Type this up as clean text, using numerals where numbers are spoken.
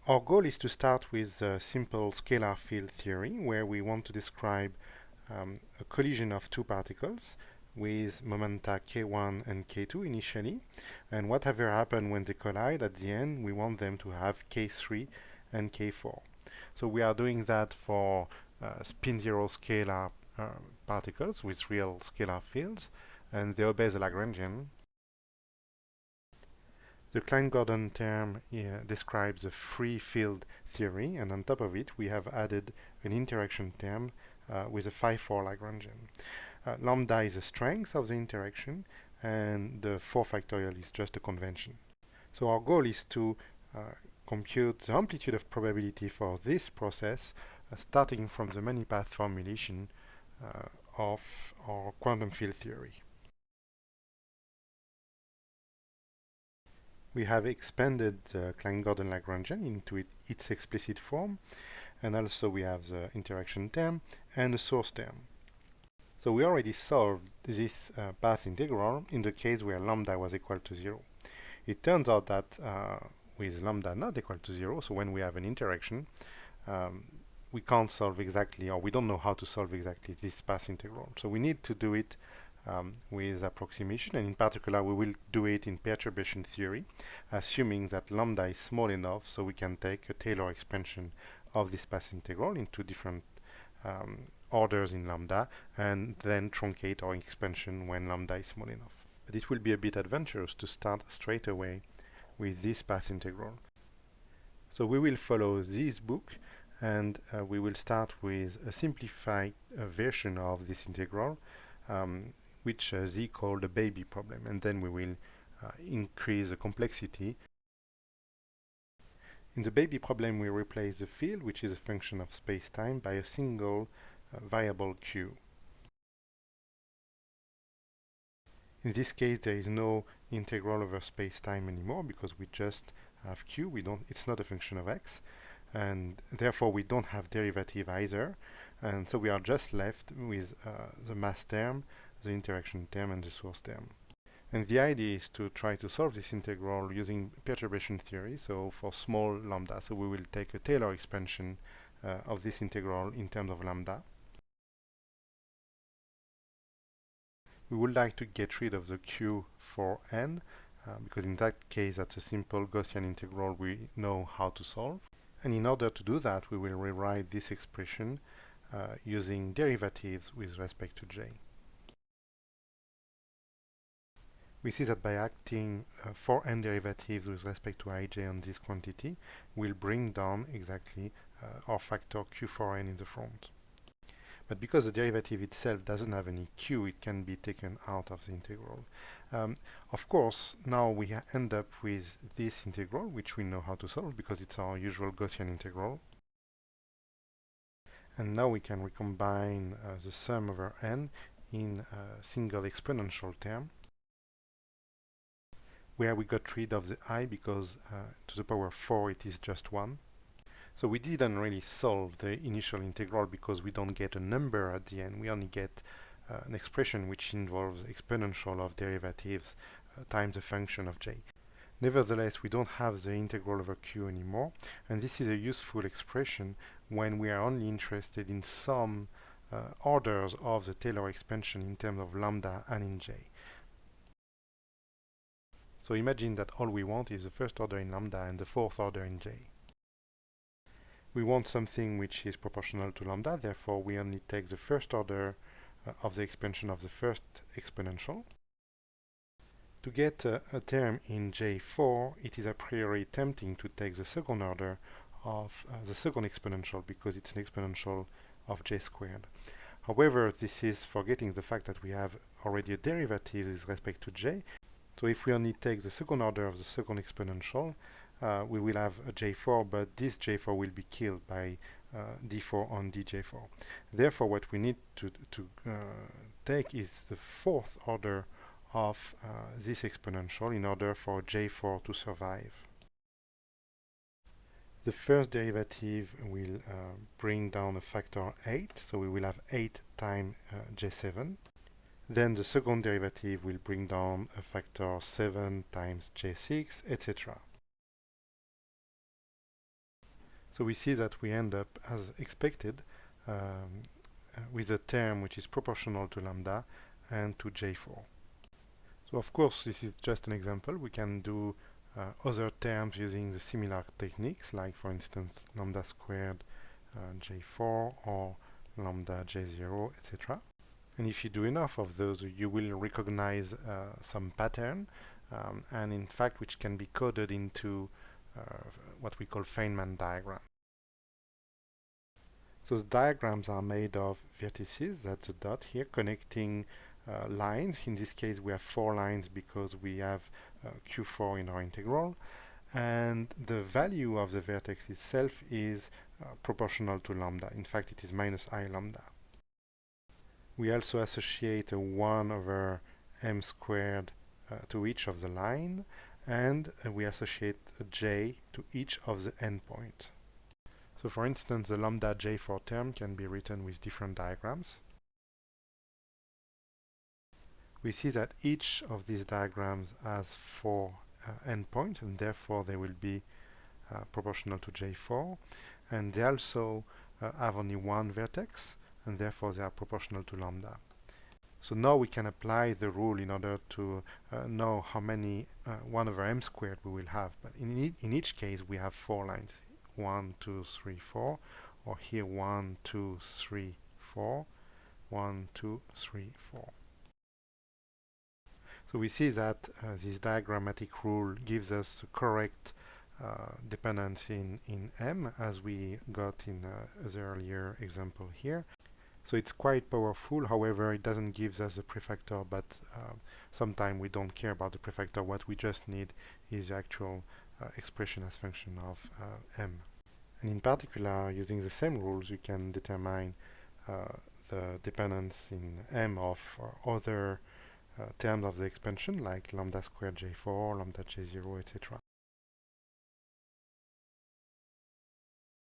Our goal is to start with a simple scalar field theory where we want to describe a collision of two particles with momenta k1 and k2 initially, and whatever happens when they collide at the end, we want them to have k3 and k4. So we are doing that for spin zero scalar particles with real scalar fields, and they obey the Lagrangian. The Klein-Gordon term describes a free field theory, and on top of it we have added an interaction term with a phi-4 Lagrangian. Lambda is the strength of the interaction, and the 4 factorial is just a convention. So our goal is to compute the amplitude of probability for this process starting from the many-path formulation of our quantum field theory. We have expanded the Klein-Gordon Lagrangian into its explicit form, and also we have the interaction term and the source term. So we already solved this path integral in the case where lambda was equal to 0. It turns out that with lambda not equal to 0, so when we have an interaction, we can't solve exactly, or we don't know how to solve exactly this path integral. So we need to do it with approximation, and in particular we will do it in perturbation theory, assuming that lambda is small enough so we can take a Taylor expansion of this path integral into different orders in lambda and then truncate our expansion when lambda is small enough. But it will be a bit adventurous to start straight away with this path integral. So we will follow this book, and we will start with a simplified version of this integral, which Z called the baby problem, and then we will increase the complexity. In the baby problem, we replace the field, which is a function of space-time, by a single variable q. In this case, there is no integral over space-time anymore because we just have q. It's not a function of x, and therefore we don't have derivative either, and so we are just left with the mass term, the interaction term, and the source term. And the idea is to try to solve this integral using perturbation theory, so for small lambda. So we will take a Taylor expansion of this integral in terms of lambda. We would like to get rid of the q for n, because in that case that's a simple Gaussian integral we know how to solve. And in order to do that, we will rewrite this expression using derivatives with respect to j. We see that by acting for n derivatives with respect to ij on this quantity, we'll bring down exactly our factor q for n in the front. But because the derivative itself doesn't have any q, it can be taken out of the integral. Of course, now we end up with this integral, which we know how to solve because it's our usual Gaussian integral. And now we can recombine the sum over n in a single exponential term, where we got rid of the I because to the power 4 it is just 1. So we didn't really solve the initial integral because we don't get a number at the end. We only get an expression which involves exponential of derivatives times a function of j. Nevertheless, we don't have the integral over q anymore, and this is a useful expression when we are only interested in some orders of the Taylor expansion in terms of lambda and in j. So imagine that all we want is the first order in lambda and the fourth order in j. We want something which is proportional to lambda, therefore we only take the first order of the expansion of the first exponential. To get a term in j4, it is a priori tempting to take the second order of the second exponential because it's an exponential of j squared. However, this is forgetting the fact that we have already a derivative with respect to j. So if we only take the second order of the second exponential, we will have a j4, but this j4 will be killed by d4 on dj4. Therefore, what we need to take is the fourth order of this exponential in order for j4 to survive. The first derivative will bring down a factor 8, so we will have 8 times j7. Then the second derivative will bring down a factor 7 times j6, etc. So we see that we end up, as expected, with a term which is proportional to lambda and to J4. So of course, this is just an example. We can do other terms using the similar techniques, like for instance lambda squared J4 or lambda J0, etc. And if you do enough of those, you will recognize some pattern, and in fact which can be coded into what we call Feynman diagram. So the diagrams are made of vertices, that's a dot here, connecting lines. In this case we have 4 lines because we have Q4 in our integral, and the value of the vertex itself is proportional to lambda. In fact it is minus I lambda. We also associate a 1 over m squared to each of the line, and we associate a j to each of the endpoints. So for instance, the lambda J4 term can be written with different diagrams. We see that each of these diagrams has 4 endpoints, and therefore they will be proportional to J4. And they also have only one vertex, and therefore they are proportional to lambda. So now we can apply the rule in order to know how many 1 over m squared we will have. But in each case we have 4 lines. 1, 2, 3, 4, or here 1, 2, 3, 4, 1, 2, 3, 4. So we see that this diagrammatic rule gives us the correct dependence in M, as we got in the earlier example here. So it's quite powerful. However, it doesn't give us a prefactor, but sometimes we don't care about the prefactor. What we just need is the actual expression as function of M. And in particular, using the same rules, you can determine the dependence in M of other terms of the expansion, like lambda squared J4, lambda J0, etc.